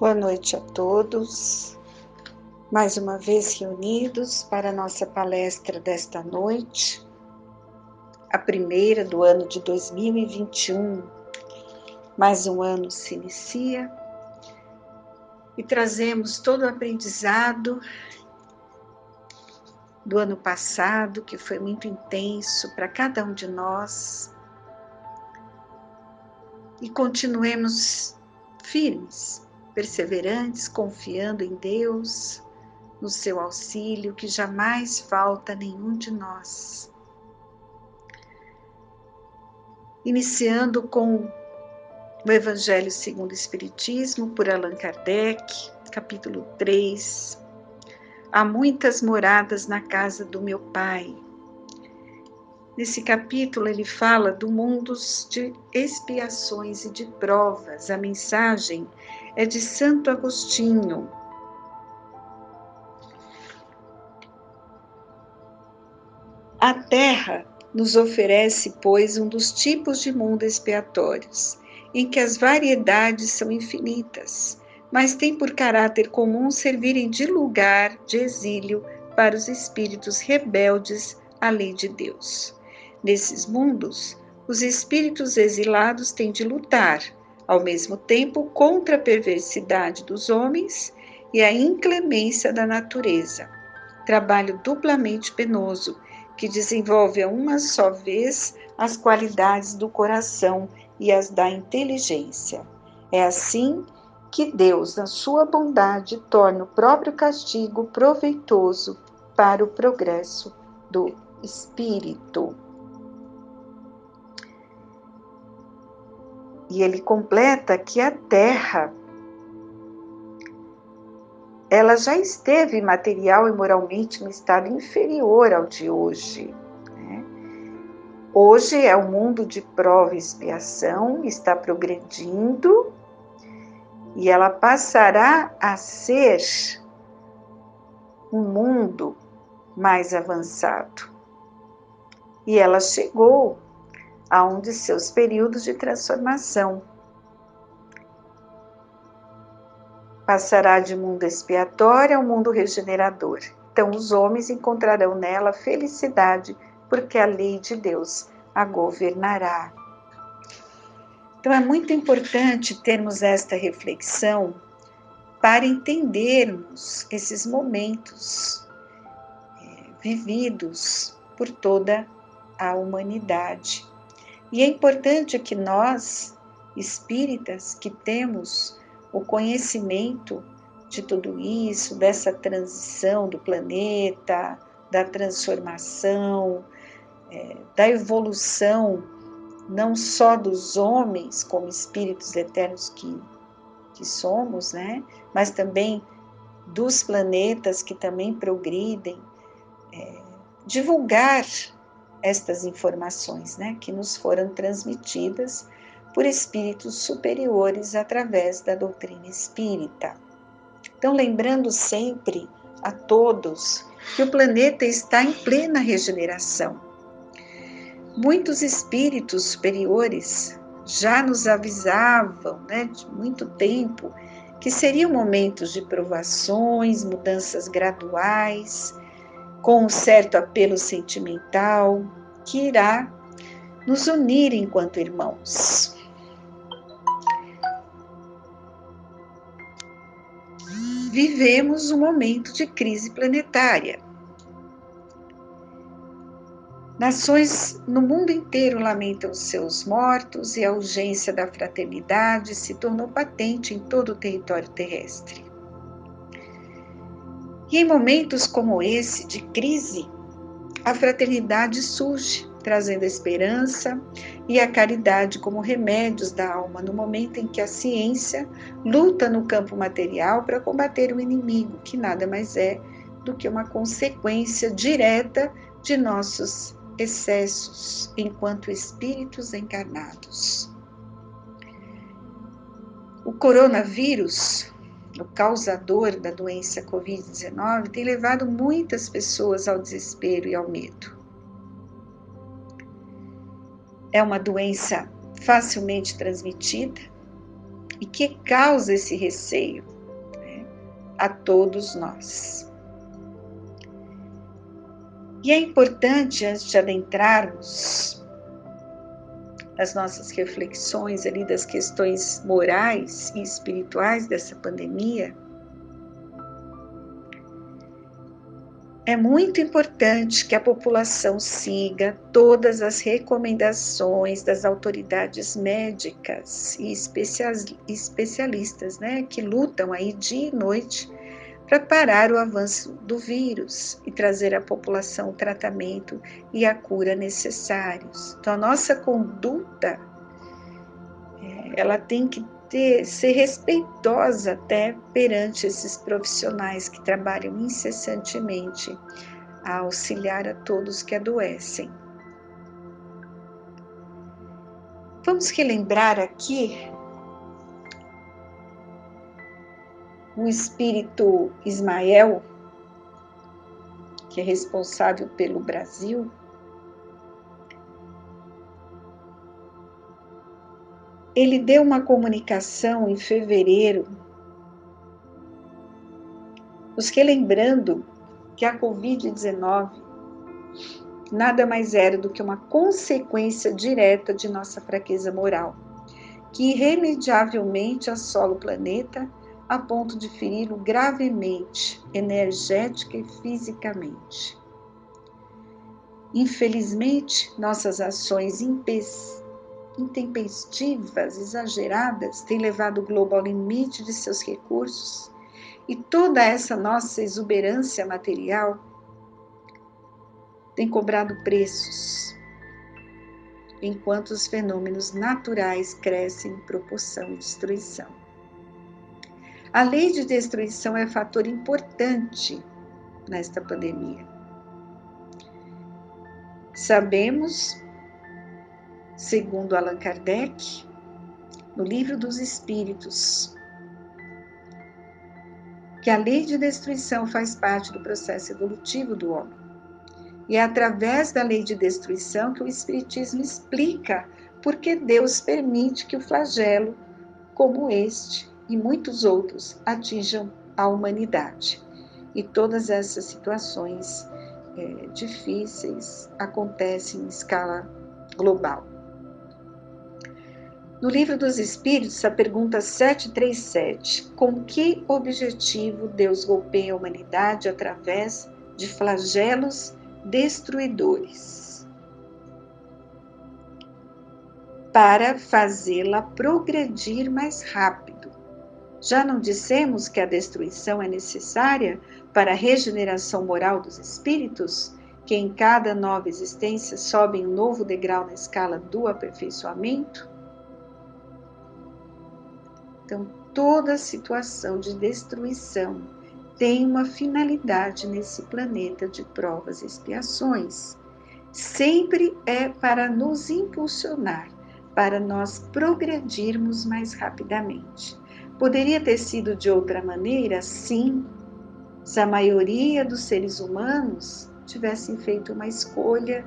Boa noite a todos, mais uma vez reunidos para a nossa palestra desta noite, a primeira do ano de 2021. Mais um ano se inicia e trazemos todo o aprendizado do ano passado, que foi muito intenso para cada um de nós, e continuemos firmes, perseverantes, confiando em Deus, no seu auxílio, que jamais falta a nenhum de nós. Iniciando com o Evangelho segundo o Espiritismo, por Allan Kardec, capítulo 3. Há muitas moradas na casa do meu Pai. Nesse capítulo ele fala do mundo de expiações e de provas. A mensagem é de Santo Agostinho. A Terra nos oferece, pois, um dos tipos de mundo expiatórios, em que as variedades são infinitas, mas tem por caráter comum servirem de lugar de exílio para os espíritos rebeldes à lei de Deus. Nesses mundos, os espíritos exilados têm de lutar, ao mesmo tempo, contra a perversidade dos homens e a inclemência da natureza. Trabalho duplamente penoso, que desenvolve a uma só vez as qualidades do coração e as da inteligência. É assim que Deus, na sua bondade, torna o próprio castigo proveitoso para o progresso do espírito. E ele completa que a Terra, ela já esteve material e moralmente no estado inferior ao de hoje. Hoje é um mundo de prova e expiação, está progredindo e ela passará a ser um mundo mais avançado. E ela chegou a um de seus períodos de transformação. Passará de mundo expiatório ao mundo regenerador. Então os homens encontrarão nela felicidade, porque a lei de Deus a governará. Então é muito importante termos esta reflexão para entendermos esses momentos vividos por toda a humanidade. E é importante que nós, espíritas, que temos o conhecimento de tudo isso, dessa transição do planeta, da transformação, da evolução, não só dos homens como espíritos eternos que somos, né? Mas também dos planetas que também progridem, divulgar estas informações, né? Que nos foram transmitidas por espíritos superiores através da doutrina espírita. Então, lembrando sempre a todos que o planeta está em plena regeneração. Muitos espíritos superiores já nos avisavam, né, de muito tempo, que seriam momentos de provações, mudanças graduais, com um certo apelo sentimental, que irá nos unir enquanto irmãos. Vivemos um momento de crise planetária. Nações no mundo inteiro lamentam seus mortos e a urgência da fraternidade se tornou patente em todo o território terrestre. E em momentos como esse de crise, a fraternidade surge, trazendo a esperança e a caridade como remédios da alma no momento em que a ciência luta no campo material para combater o inimigo, que nada mais é do que uma consequência direta de nossos excessos enquanto espíritos encarnados. O coronavírus, o causador da doença Covid-19, tem levado muitas pessoas ao desespero e ao medo. É uma doença facilmente transmitida e que causa esse receio a todos nós. E é importante, antes de adentrarmos as nossas reflexões ali das questões morais e espirituais dessa pandemia, é muito importante que a população siga todas as recomendações das autoridades médicas e especialistas, né, que lutam aí dia e noite para parar o avanço do vírus e trazer à população o tratamento e a cura necessários. Então, a nossa conduta, ela tem que ser respeitosa até perante esses profissionais que trabalham incessantemente a auxiliar a todos que adoecem. Vamos relembrar aqui o espírito Ismael, que é responsável pelo Brasil. Ele deu uma comunicação em fevereiro, nos relembrando que a Covid-19 nada mais era do que uma consequência direta de nossa fraqueza moral, que irremediavelmente assola o planeta a ponto de feri-lo gravemente, energética e fisicamente. Infelizmente, nossas ações intempestivas, exageradas, têm levado o globo ao limite de seus recursos, e toda essa nossa exuberância material tem cobrado preços, enquanto os fenômenos naturais crescem em proporção e destruição. A lei de destruição é fator importante nesta pandemia. Sabemos, segundo Allan Kardec, no Livro dos Espíritos, que a lei de destruição faz parte do processo evolutivo do homem. E é através da lei de destruição que o Espiritismo explica por que Deus permite que o flagelo, como este e muitos outros, atinjam a humanidade. E todas essas situações difíceis acontecem em escala global. No Livro dos Espíritos, a pergunta 737, com que objetivo Deus golpeia a humanidade através de flagelos destruidores? Para fazê-la progredir mais rápido. Já não dissemos que a destruição é necessária para a regeneração moral dos espíritos, que em cada nova existência sobem um novo degrau na escala do aperfeiçoamento? Então, toda situação de destruição tem uma finalidade nesse planeta de provas e expiações. Sempre é para nos impulsionar, para nós progredirmos mais rapidamente. Poderia ter sido de outra maneira? Sim, se a maioria dos seres humanos tivessem feito uma escolha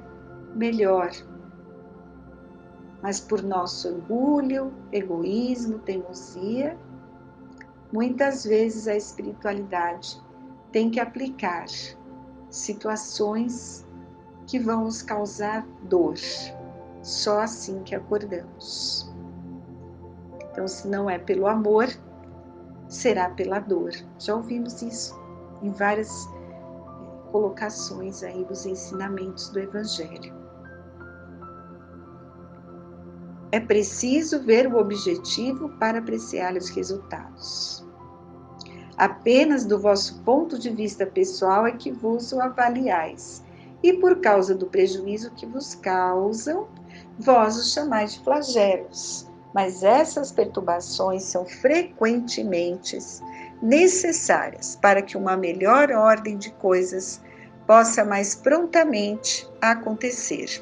melhor. Mas por nosso orgulho, egoísmo, teimosia, muitas vezes a espiritualidade tem que aplicar situações que vão nos causar dor. Só assim que acordamos. Então, se não é pelo amor, será pela dor. Já ouvimos isso em várias colocações aí dos ensinamentos do Evangelho. É preciso ver o objetivo para apreciar os resultados. Apenas do vosso ponto de vista pessoal é que vos o avaliais, e por causa do prejuízo que vos causam, vós os chamais de flagelos. Mas essas perturbações são frequentemente necessárias para que uma melhor ordem de coisas possa mais prontamente acontecer.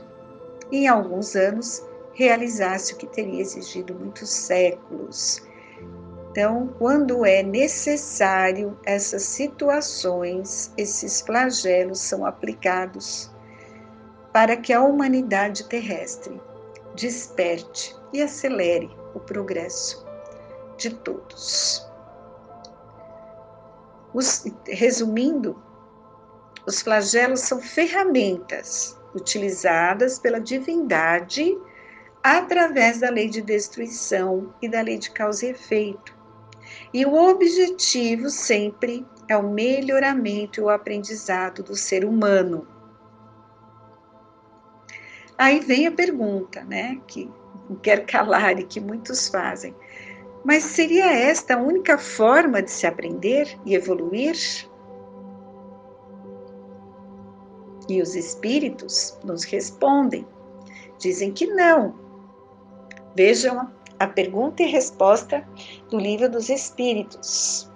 Em alguns anos, realizasse o que teria exigido muitos séculos. Então, quando é necessário, essas situações, esses flagelos são aplicados para que a humanidade terrestre desperte e acelere o progresso de todos. Resumindo, os flagelos são ferramentas utilizadas pela divindade através da lei de destruição e da lei de causa e efeito. E o objetivo sempre é o melhoramento e o aprendizado do ser humano. Aí vem a pergunta, né, que não quer calar e que muitos fazem. Mas seria esta a única forma de se aprender e evoluir? E os espíritos nos respondem, dizem que não. Vejam a pergunta e resposta do Livro dos Espíritos.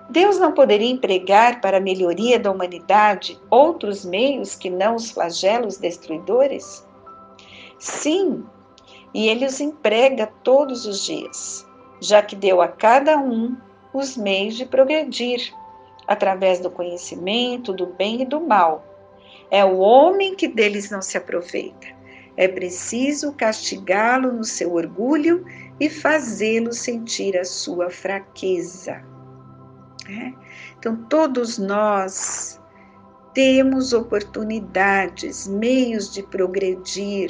Deus não poderia empregar para a melhoria da humanidade outros meios que não os flagelos destruidores? Sim, e ele os emprega todos os dias, já que deu a cada um os meios de progredir, através do conhecimento do bem e do mal. É o homem que deles não se aproveita. É preciso castigá-lo no seu orgulho e fazê-lo sentir a sua fraqueza. Então, todos nós temos oportunidades, meios de progredir.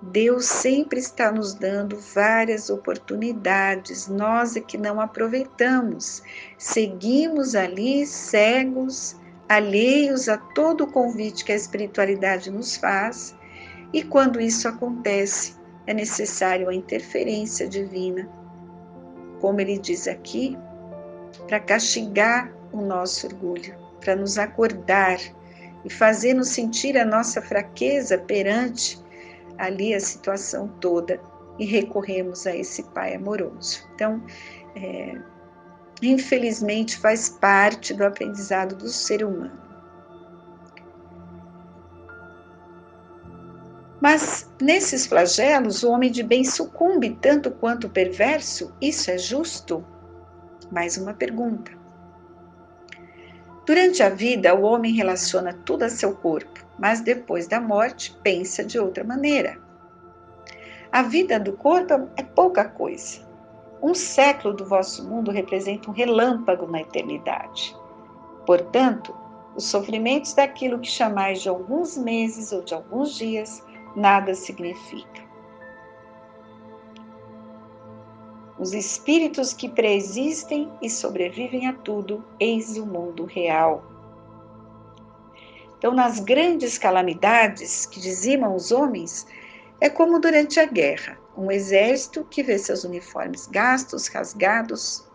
Deus sempre está nos dando várias oportunidades, nós é que não aproveitamos. Seguimos ali cegos, alheios a todo o convite que a espiritualidade nos faz, e quando isso acontece, é necessário a interferência divina, como ele diz aqui, para castigar o nosso orgulho, para nos acordar e fazer-nos sentir a nossa fraqueza perante ali a situação toda, e recorremos a esse Pai amoroso. Então, infelizmente, faz parte do aprendizado do ser humano. Mas, nesses flagelos, o homem de bem sucumbe tanto quanto o perverso? Isso é justo? Mais uma pergunta. Durante a vida, o homem relaciona tudo a seu corpo, mas depois da morte, pensa de outra maneira. A vida do corpo é pouca coisa. Um século do vosso mundo representa um relâmpago na eternidade. Portanto, os sofrimentos daquilo que chamais de alguns meses ou de alguns dias, nada significa. Os espíritos que preexistem e sobrevivem a tudo, eis o mundo real. Então, nas grandes calamidades que dizimam os homens, é como durante a guerra, um exército que vê seus uniformes gastos, rasgados,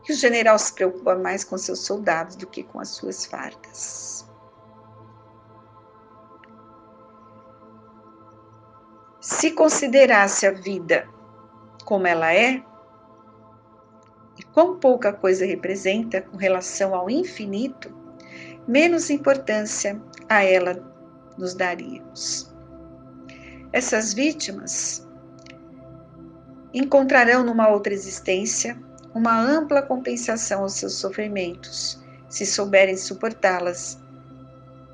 e o general se preocupa mais com seus soldados do que com as suas fardas. Se considerasse a vida como ela é, e quão pouca coisa representa com relação ao infinito, menos importância a ela nos daríamos. Essas vítimas encontrarão numa outra existência uma ampla compensação aos seus sofrimentos, se souberem suportá-las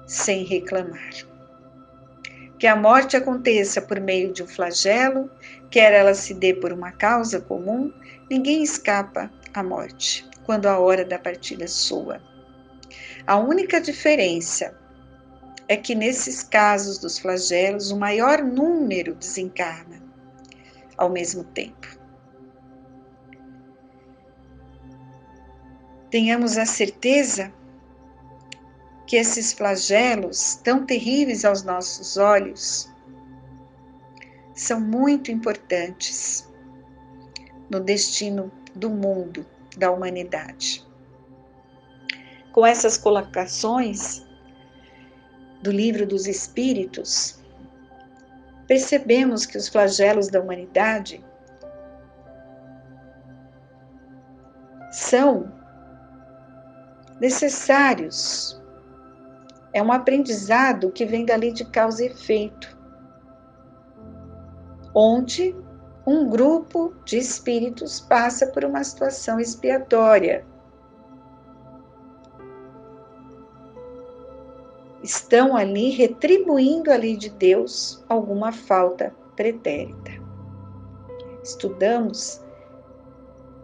sem reclamar. Que a morte aconteça por meio de um flagelo, quer ela se dê por uma causa comum, ninguém escapa à morte, quando a hora da partida soa. A única diferença é que nesses casos dos flagelos, o maior número desencarna ao mesmo tempo. Tenhamos a certeza que esses flagelos, tão terríveis aos nossos olhos, são muito importantes no destino do mundo, da humanidade. Com essas colocações do Livro dos Espíritos, percebemos que os flagelos da humanidade são necessários. É um aprendizado que vem da lei de causa e efeito, onde um grupo de espíritos passa por uma situação expiatória. Estão ali retribuindo a lei de Deus alguma falta pretérita. Estudamos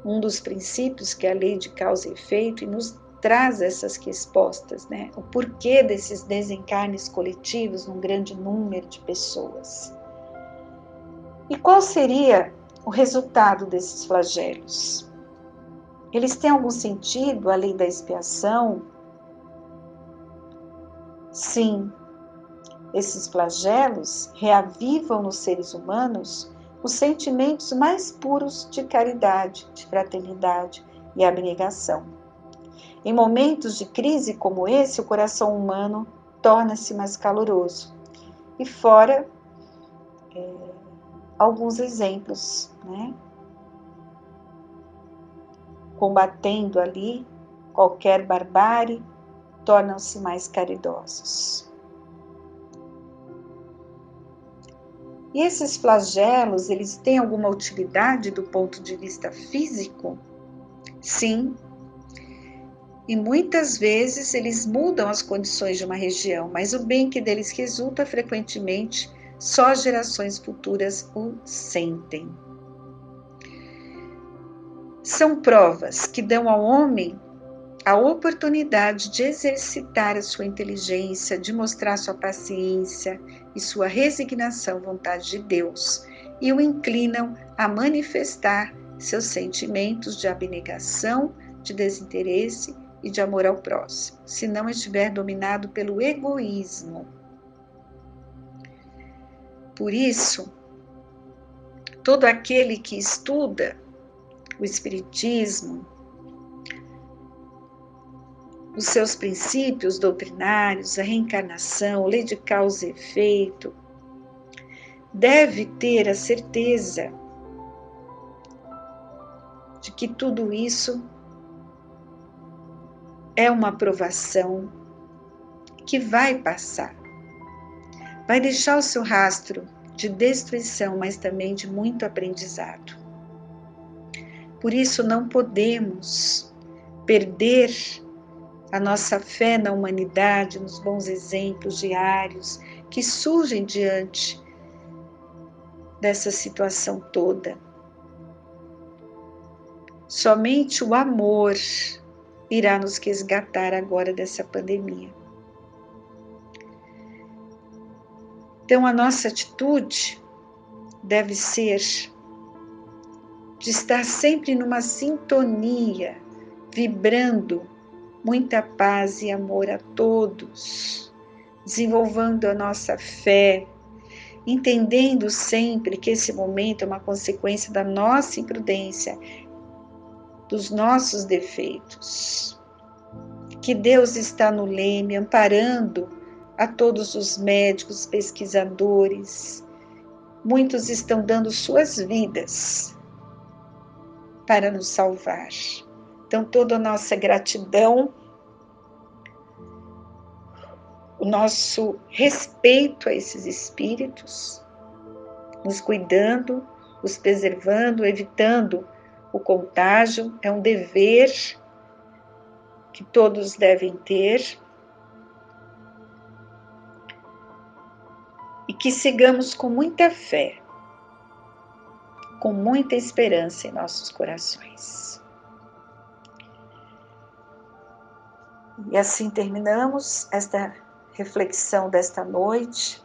um dos princípios que é a lei de causa e efeito, e nos traz essas respostas, né? O porquê desses desencarnes coletivos num grande número de pessoas. E qual seria o resultado desses flagelos? Eles têm algum sentido, além da expiação? Sim, esses flagelos reavivam nos seres humanos os sentimentos mais puros de caridade, de fraternidade e abnegação. Em momentos de crise como esse, o coração humano torna-se mais caloroso. E fora alguns exemplos, né? Combatendo ali qualquer barbárie, tornam-se mais caridosos. E esses flagelos, eles têm alguma utilidade do ponto de vista físico? Sim. E muitas vezes eles mudam as condições de uma região, mas o bem que deles resulta frequentemente só gerações futuras o sentem. São provas que dão ao homem a oportunidade de exercitar a sua inteligência, de mostrar sua paciência e sua resignação à vontade de Deus, e o inclinam a manifestar seus sentimentos de abnegação, de desinteresse e de amor ao próximo, se não estiver dominado pelo egoísmo. Por isso, todo aquele que estuda o Espiritismo, os seus princípios doutrinários, a reencarnação, lei de causa e efeito, deve ter a certeza de que tudo isso é uma provação que vai passar. Vai deixar o seu rastro de destruição, mas também de muito aprendizado. Por isso não podemos perder a nossa fé na humanidade, nos bons exemplos diários que surgem diante dessa situação toda. Somente o amor irá nos resgatar agora dessa pandemia. Então, a nossa atitude deve ser de estar sempre numa sintonia, vibrando muita paz e amor a todos, desenvolvendo a nossa fé, entendendo sempre que esse momento é uma consequência da nossa imprudência, dos nossos defeitos, que Deus está no leme, amparando a todos os médicos, pesquisadores. Muitos estão dando suas vidas para nos salvar. Então, toda a nossa gratidão, o nosso respeito a esses espíritos, nos cuidando, os preservando, evitando o contágio, é um dever que todos devem ter. E que sigamos com muita fé, com muita esperança em nossos corações. E assim terminamos esta reflexão desta noite.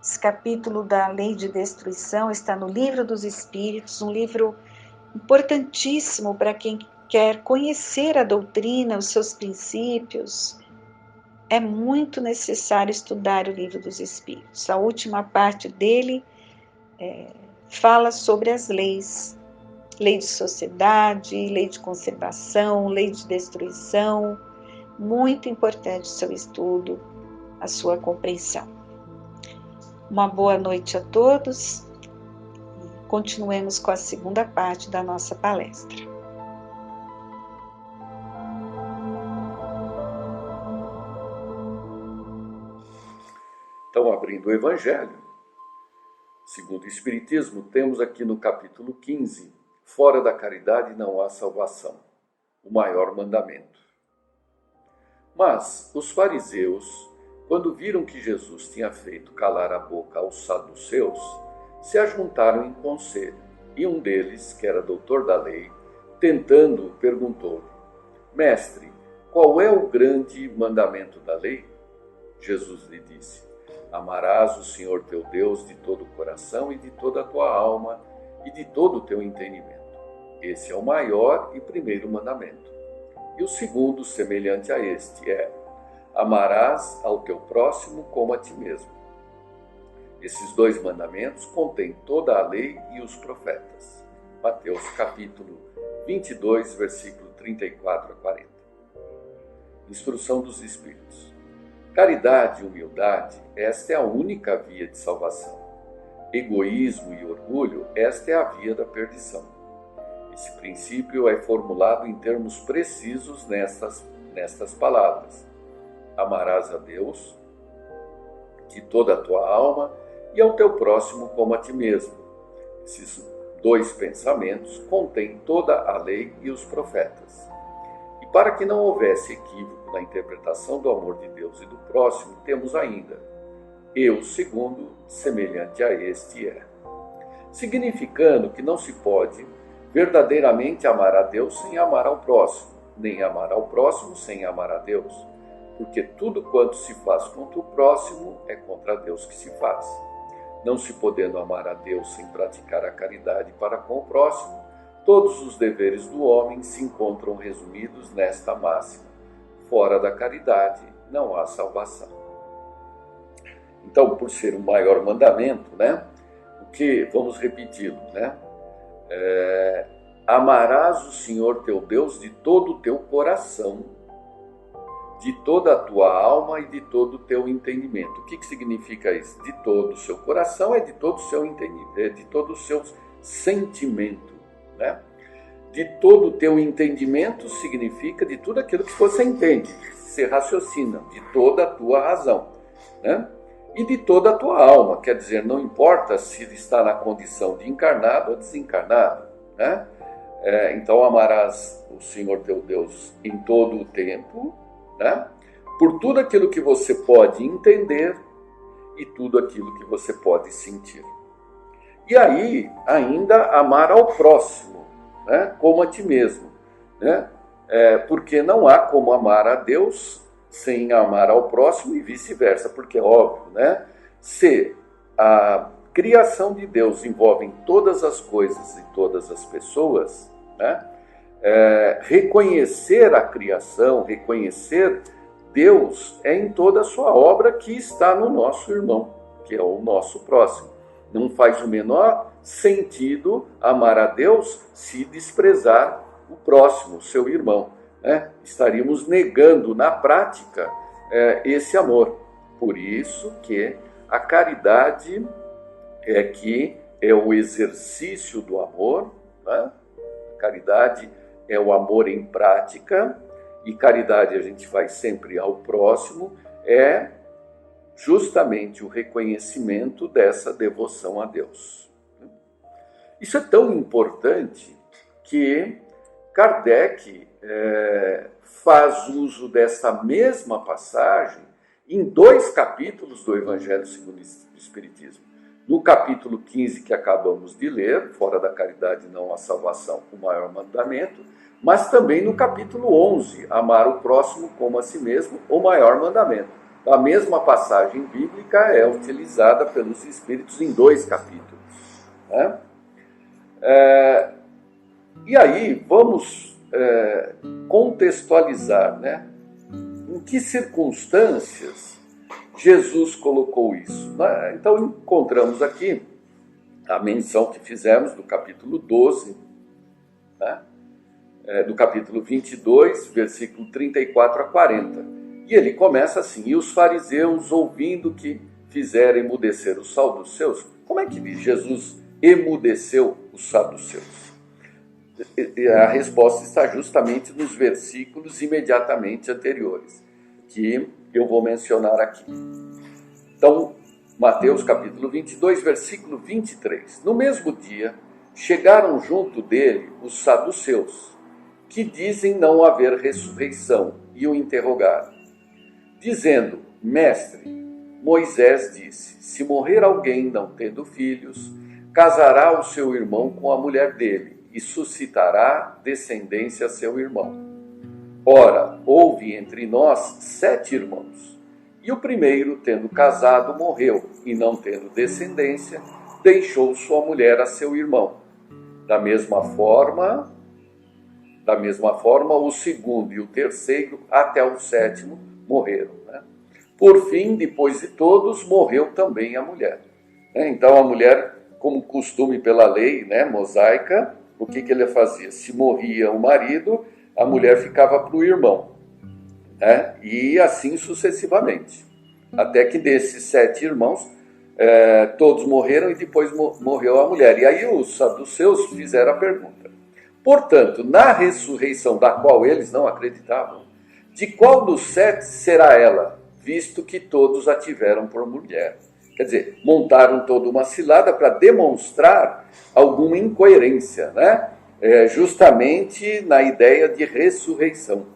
Esse capítulo da Lei de Destruição está no Livro dos Espíritos, um livro importantíssimo para quem quer conhecer a doutrina, os seus princípios. É muito necessário estudar o Livro dos Espíritos. A última parte dele fala sobre as leis. Lei de sociedade, lei de conservação, lei de destruição. Muito importante o seu estudo, a sua compreensão. Uma boa noite a todos. Continuemos com a segunda parte da nossa palestra. Então, abrindo o Evangelho, segundo o Espiritismo, temos aqui no capítulo 15, fora da caridade não há salvação, o maior mandamento. Mas os fariseus, quando viram que Jesus tinha feito calar a boca aos saduceus, se ajuntaram em conselho E um deles, que era doutor da lei, tentando, perguntou-lhe: Mestre, qual é o grande mandamento da lei? Jesus lhe disse: Amarás o Senhor teu Deus de todo o coração e de toda a tua alma e de todo o teu entendimento. Esse é o maior e primeiro mandamento. E o segundo, semelhante a este, é: amarás ao teu próximo como a ti mesmo. Esses dois mandamentos contêm toda a lei e os profetas. Mateus capítulo 22, versículo 34 a 40. Instrução dos Espíritos. Caridade e humildade, esta é a única via de salvação. Egoísmo e orgulho, esta é a via da perdição. Esse princípio é formulado em termos precisos nestas palavras: amarás a Deus de toda a tua alma e ao teu próximo como a ti mesmo. Esses dois pensamentos contêm toda a lei e os profetas. E para que não houvesse equívoco na interpretação do amor de Deus e do próximo, temos ainda: e o segundo, semelhante a este, é. Significando que não se pode verdadeiramente amar a Deus sem amar ao próximo, nem amar ao próximo sem amar a Deus, porque tudo quanto se faz contra o próximo é contra Deus que se faz. Não se podendo amar a Deus sem praticar a caridade para com o próximo, todos os deveres do homem se encontram resumidos nesta máxima: fora da caridade não há salvação. Então, por ser o maior mandamento, o que vamos repeti-lo, amarás o Senhor teu Deus de todo o teu coração, de toda a tua alma e de todo o teu entendimento. O que significa isso? De todo o seu coração é de todo o seu entendimento, é de todo o seu sentimento, De todo o teu entendimento significa de tudo aquilo que você entende, você raciocina, de toda a tua razão, E de toda a tua alma, quer dizer, não importa se está na condição de encarnado ou desencarnado, Então amarás o Senhor teu Deus em todo o tempo, por tudo aquilo que você pode entender e tudo aquilo que você pode sentir. E aí, ainda amar ao próximo, como a ti mesmo, porque não há como amar a Deus sem amar ao próximo e vice-versa, porque é óbvio, se a criação de Deus envolve todas as coisas e todas as pessoas, reconhecer a criação, reconhecer Deus é em toda a sua obra que está no nosso irmão, que é o nosso próximo. Não faz o menor sentido amar a Deus se desprezar o próximo, o seu irmão. Estaríamos negando na prática esse amor. Por isso que a caridade é o exercício do amor, A caridade é o amor em prática, e caridade a gente faz sempre ao próximo, é justamente o reconhecimento dessa devoção a Deus. Isso é tão importante que Kardec faz uso dessa mesma passagem em 2 capítulos do Evangelho segundo o Espiritismo. No capítulo 15 que acabamos de ler, fora da caridade não há salvação, o maior mandamento, mas também no capítulo 11, amar o próximo como a si mesmo, o maior mandamento. A mesma passagem bíblica é utilizada pelos Espíritos em 2 capítulos. E aí vamos contextualizar, em que circunstâncias Jesus colocou isso. Então encontramos aqui a menção que fizemos do capítulo 12, do capítulo 22, versículo 34 a 40. E ele começa assim: e os fariseus, ouvindo que fizeram emudecer os saduceus. Como é que Jesus emudeceu os saduceus? A resposta está justamente nos versículos imediatamente anteriores, que eu vou mencionar aqui. Então, Mateus capítulo 22, versículo 23. No mesmo dia, chegaram junto dele os saduceus, que dizem não haver ressurreição, e o interrogaram, dizendo: Mestre, Moisés disse, se morrer alguém não tendo filhos, casará o seu irmão com a mulher dele e suscitará descendência a seu irmão. Ora, houve entre nós 7 irmãos, e o primeiro, tendo casado, morreu, e não tendo descendência, deixou sua mulher a seu irmão. Da mesma forma, o segundo e o terceiro, até o 7º, morreram. Por fim, depois de todos, morreu também a mulher. Então, a mulher, como costume pela lei mosaica, o que ele fazia? Se morria o marido, a mulher ficava para o irmão. E assim sucessivamente. Até que desses 7 irmãos, todos morreram e depois morreu a mulher. E aí os saduceus fizeram a pergunta. Portanto, na ressurreição da qual eles não acreditavam, de qual dos 7 será ela, visto que todos a tiveram por mulher? Quer dizer, montaram toda uma cilada para demonstrar alguma incoerência, justamente na ideia de ressurreição.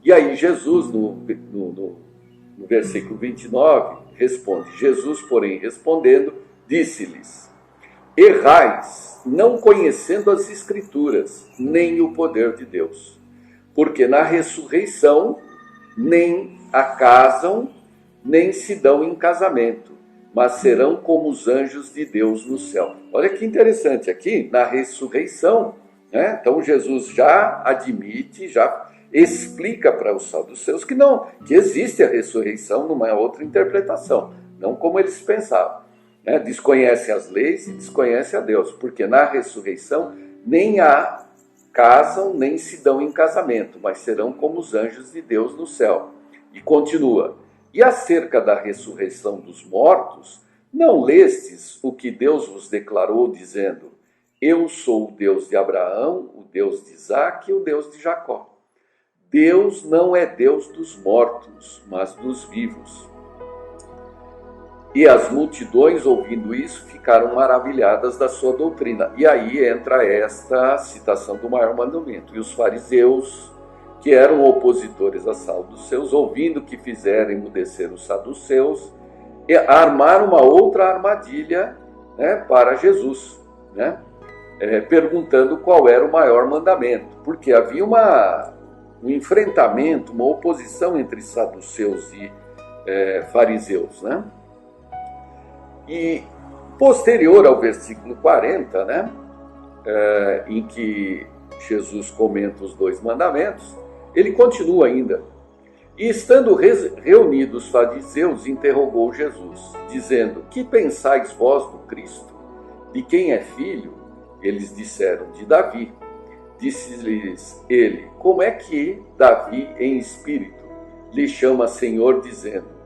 E aí Jesus, no versículo 29, responde: Jesus, porém, respondendo, disse-lhes: errais, não conhecendo as Escrituras, nem o poder de Deus, porque na ressurreição nem a casam, nem se dão em casamento, mas serão como os anjos de Deus no céu. Olha que interessante, aqui na ressurreição, então Jesus já admite, já explica para os saduceus que existe a ressurreição numa outra interpretação, não como eles pensavam. Desconhecem as leis e desconhecem a Deus, porque na ressurreição nem a casam, nem se dão em casamento, mas serão como os anjos de Deus no céu. E continua: e acerca da ressurreição dos mortos, não lestes o que Deus vos declarou, dizendo: eu sou o Deus de Abraão, o Deus de Isaque e o Deus de Jacó. Deus não é Deus dos mortos, mas dos vivos. E as multidões, ouvindo isso, ficaram maravilhadas da sua doutrina. E aí entra esta citação do maior mandamento. E os fariseus, que eram opositores a saduceus, ouvindo que fizeram emudecer os saduceus, armaram uma outra armadilha para Jesus, perguntando qual era o maior mandamento, porque havia um enfrentamento, uma oposição entre saduceus e fariseus. E posterior ao versículo 40, em que Jesus comenta os 2 mandamentos, ele continua ainda: e estando reunidos os fariseus, interrogou Jesus, dizendo: que pensais vós do Cristo? De quem é filho? Eles disseram: de Davi. Disse-lhes ele: como é que Davi, em espírito, lhe chama Senhor, dizendo: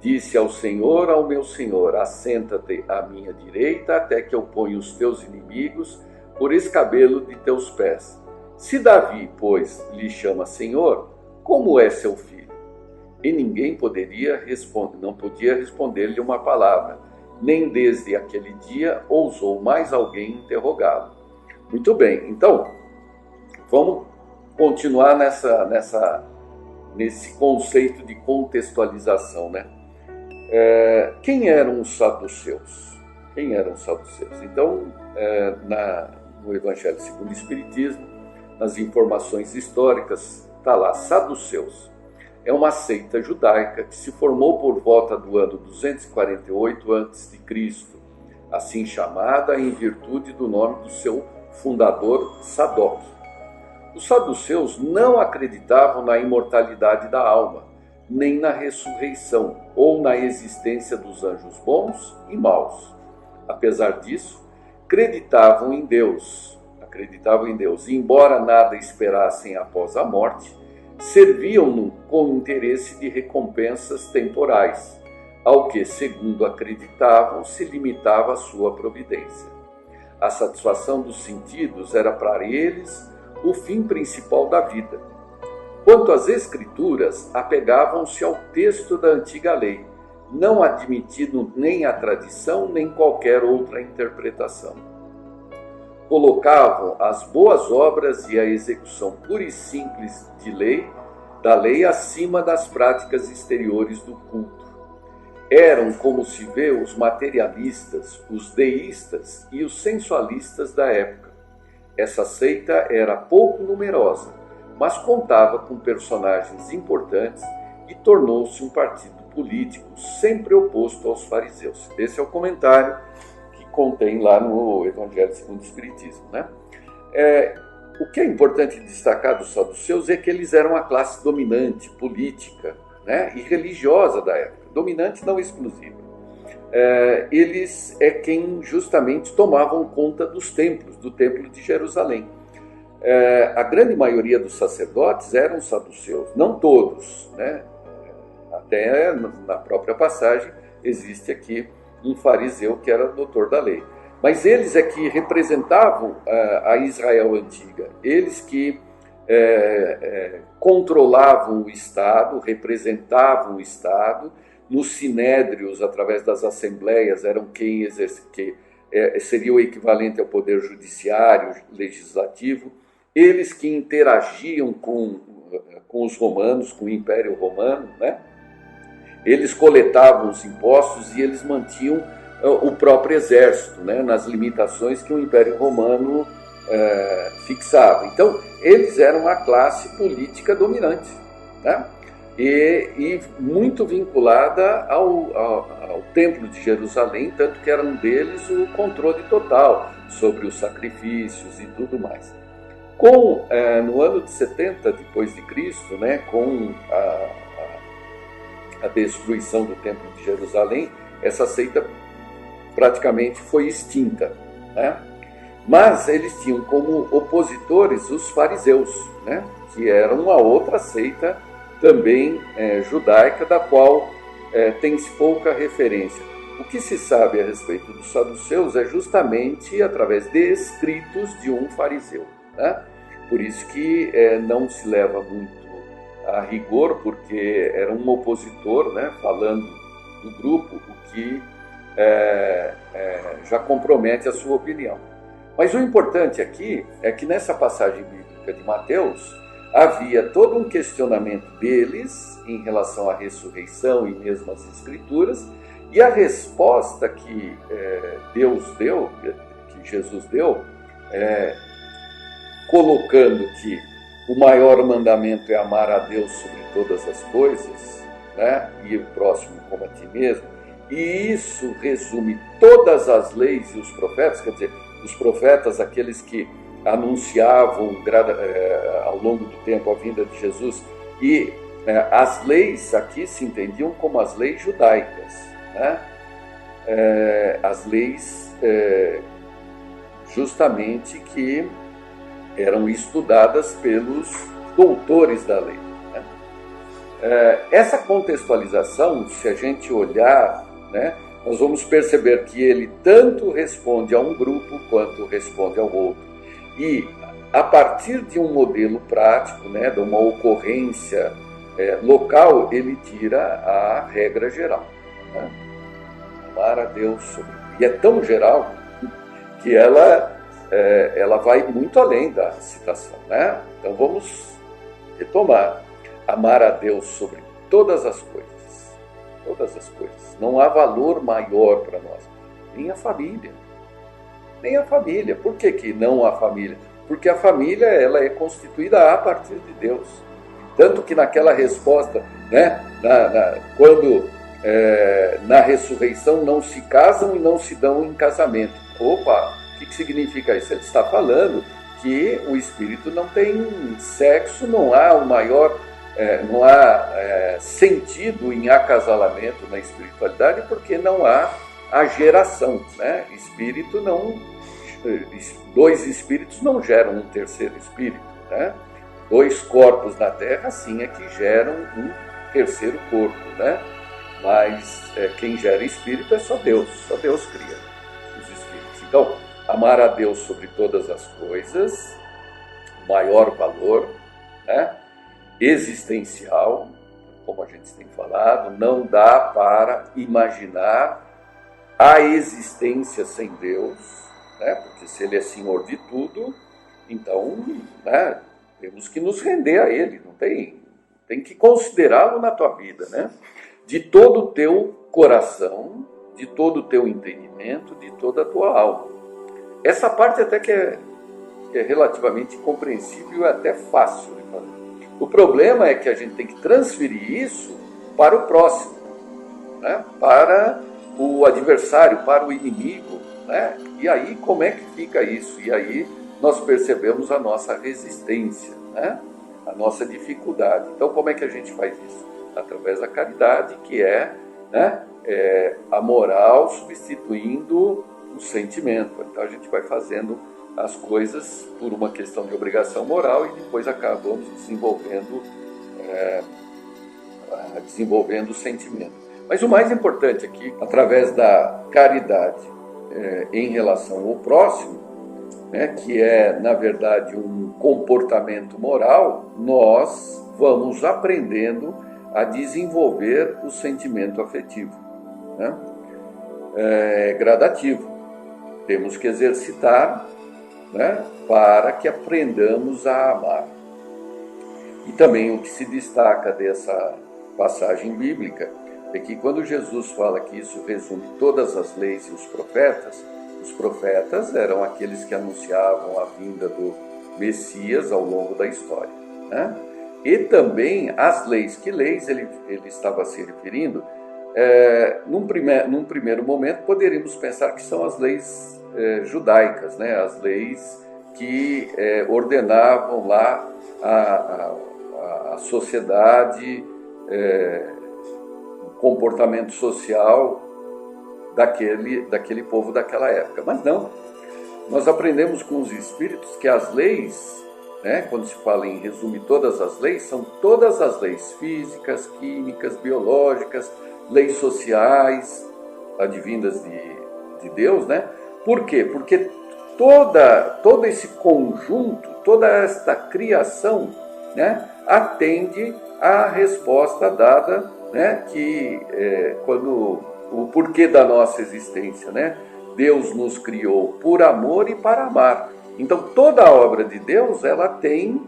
disse ao Senhor, ao meu Senhor: assenta-te à minha direita, até que eu ponha os teus inimigos por escabelo de teus pés. Se Davi, pois, lhe chama Senhor, como é seu filho? E ninguém não podia responder-lhe uma palavra, nem desde aquele dia ousou mais alguém interrogá-lo. Muito bem, então, vamos continuar nesse conceito de contextualização, Quem eram os saduceus? Então, no Evangelho segundo o Espiritismo, nas informações históricas, está lá: saduceus. É uma seita judaica que se formou por volta do ano 248 a.C., assim chamada em virtude do nome do seu fundador, Sadoc. Os saduceus não acreditavam na imortalidade da alma, nem na ressurreição ou na existência dos anjos bons e maus. Apesar disso, acreditavam em Deus, e embora nada esperassem após a morte, serviam-no com interesse de recompensas temporais, ao que, segundo acreditavam, se limitava a sua providência. A satisfação dos sentidos era para eles o fim principal da vida. Quanto às Escrituras, apegavam-se ao texto da antiga lei, não admitindo nem a tradição nem qualquer outra interpretação. Colocavam as boas obras e a execução pura e simples da lei acima das práticas exteriores do culto. eram, como se vê, os materialistas, os deístas e os sensualistas da época. Essa seita era pouco numerosa, mas contava com personagens importantes e tornou-se um partido político sempre oposto aos fariseus. Esse é o comentário que contém lá no Evangelho segundo o Espiritismo, né? O que é importante destacar dos saduceus é que eles eram a classe dominante, política, né, e religiosa da época, dominante não exclusiva. Eles é quem justamente tomavam conta dos templos, do templo de Jerusalém. A grande maioria dos sacerdotes eram saduceus, não todos, né? Até na própria passagem existe aqui um fariseu que era doutor da lei. Mas eles é que representavam a Israel antiga, eles que controlavam o Estado, representavam o Estado, nos sinédrios, através das assembleias, eram quem seria o equivalente ao poder judiciário, legislativo, eles que interagiam com os romanos, com o Império Romano, né? Eles coletavam os impostos e eles mantinham o próprio exército, né, nas limitações que o Império Romano fixava. Então, eles eram a classe política dominante, né, e muito vinculada ao Templo de Jerusalém, tanto que era um deles o controle total sobre os sacrifícios e tudo mais. No ano de 70 depois de Cristo, né, com a destruição do Templo de Jerusalém, essa seita praticamente foi extinta, né? Mas eles tinham como opositores os fariseus, né? Que eram uma outra seita também judaica, da qual tem-se pouca referência. O que se sabe a respeito dos saduceus é justamente através de escritos de um fariseu, né? Por isso que não se leva muito a rigor, porque era um opositor, né, falando do grupo, o que já compromete a sua opinião. Mas o importante aqui é que nessa passagem bíblica de Mateus havia todo um questionamento deles em relação à ressurreição e mesmo às Escrituras, e a resposta que Deus deu, que Jesus deu, colocando que o maior mandamento é amar a Deus sobre todas as coisas, né, e o próximo como a ti mesmo. E isso resume todas as leis e os profetas, quer dizer, os profetas, aqueles que anunciavam ao longo do tempo a vinda de Jesus, e as leis aqui se entendiam como as leis judaicas, né? As leis justamente que eram estudadas pelos doutores da lei, né? Essa contextualização, se a gente olhar, né, nós vamos perceber que ele tanto responde a um grupo quanto responde ao outro. E a partir de um modelo prático, né, de uma ocorrência local, ele tira a regra geral, né? Amar a Deus sobre... E é tão geral que ela vai muito além da citação, né? Então vamos retomar. Amar a Deus sobre todas as coisas. Todas as coisas. Não há valor maior para nós. Nem a família. Nem a família. Por que não a família? Porque a família ela é constituída a partir de Deus. Tanto que naquela resposta, né, quando na ressurreição não se casam e não se dão em casamento. Opa, o que significa isso? Ele está falando que o espírito não tem sexo, não há o maior... não há sentido em acasalamento na espiritualidade, porque não há a geração, né? Espírito não, dois espíritos não geram um terceiro espírito, né? Dois corpos na Terra, sim, é que geram um terceiro corpo, né? Mas quem gera espírito é só Deus cria os espíritos. Então, amar a Deus sobre todas as coisas, maior valor, né? Existencial, como a gente tem falado, não dá para imaginar a existência sem Deus, né? Porque se Ele é Senhor de tudo, então, né, temos que nos render a Ele, não tem que considerá-lo na tua vida, né? de todo o teu coração, de todo o teu entendimento, de toda a tua alma. Essa parte até que é relativamente compreensível e até fácil de fazer. O problema é que a gente tem que transferir isso para o próximo, né? Para o adversário, para o inimigo, né? E aí como é que fica isso? E aí nós percebemos a nossa resistência, né? A nossa dificuldade. Então como é que a gente faz isso? Através da caridade, que é, né, a moral substituindo o sentimento. Então a gente vai fazendo as coisas por uma questão de obrigação moral e depois acabamos desenvolvendo o sentimento. Mas o mais importante aqui, através da caridade em relação ao próximo, né, que é, na verdade, um comportamento moral, nós vamos aprendendo a desenvolver o sentimento afetivo, né? É gradativo. Temos que exercitar, né, para que aprendamos a amar. E também o que se destaca dessa passagem bíblica é que quando Jesus fala que isso resume todas as leis e os profetas eram aqueles que anunciavam a vinda do Messias ao longo da história, né? E também as leis. Que leis ele estava se referindo? Num primeiro momento poderíamos pensar que são as leis judaicas, né? As leis que ordenavam lá a sociedade, o comportamento social daquele povo daquela época. Mas não, nós aprendemos com os Espíritos que as leis, né, quando se fala em resumir todas as leis, são todas as leis físicas, químicas, biológicas, leis sociais, advindas de Deus, né? Por quê? Porque todo esse conjunto, toda esta criação, né, atende à resposta dada, né, que quando o porquê da nossa existência, né? Deus nos criou por amor e para amar. Então toda a obra de Deus, ela tem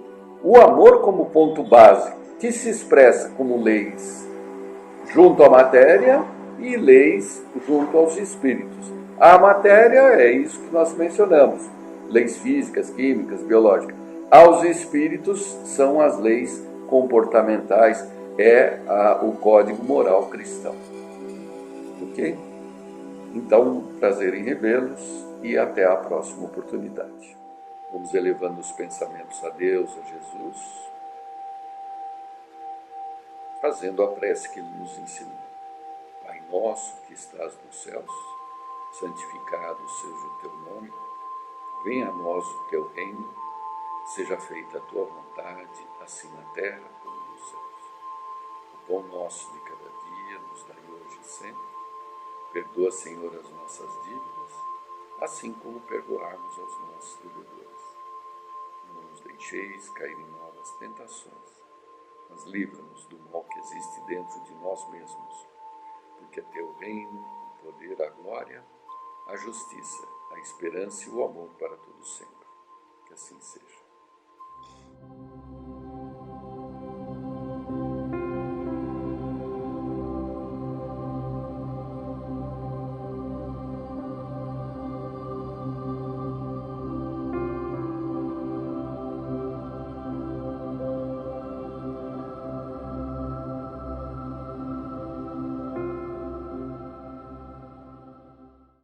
o amor como ponto básico, que se expressa como leis junto à matéria e leis junto aos espíritos. A matéria é isso que nós mencionamos, leis físicas, químicas, biológicas. Aos espíritos são as leis comportamentais, o código moral cristão. Ok? Então, prazer em revê-los e até a próxima oportunidade. Vamos elevando os pensamentos a Deus, a Jesus, fazendo a prece que Ele nos ensinou. Pai nosso que estás nos céus, santificado seja o teu nome, venha a nós o teu reino, seja feita a tua vontade, assim na terra como nos céus. O pão nosso de cada dia nos dai hoje e sempre. Perdoa, Senhor, as nossas dívidas, assim como perdoarmos aos nossos devedores. Não nos deixeis cair em novas tentações, mas livra-nos do mal que existe dentro de nós mesmos, porque é teu reino, o poder, a glória, a justiça, a esperança e o amor para todos sempre.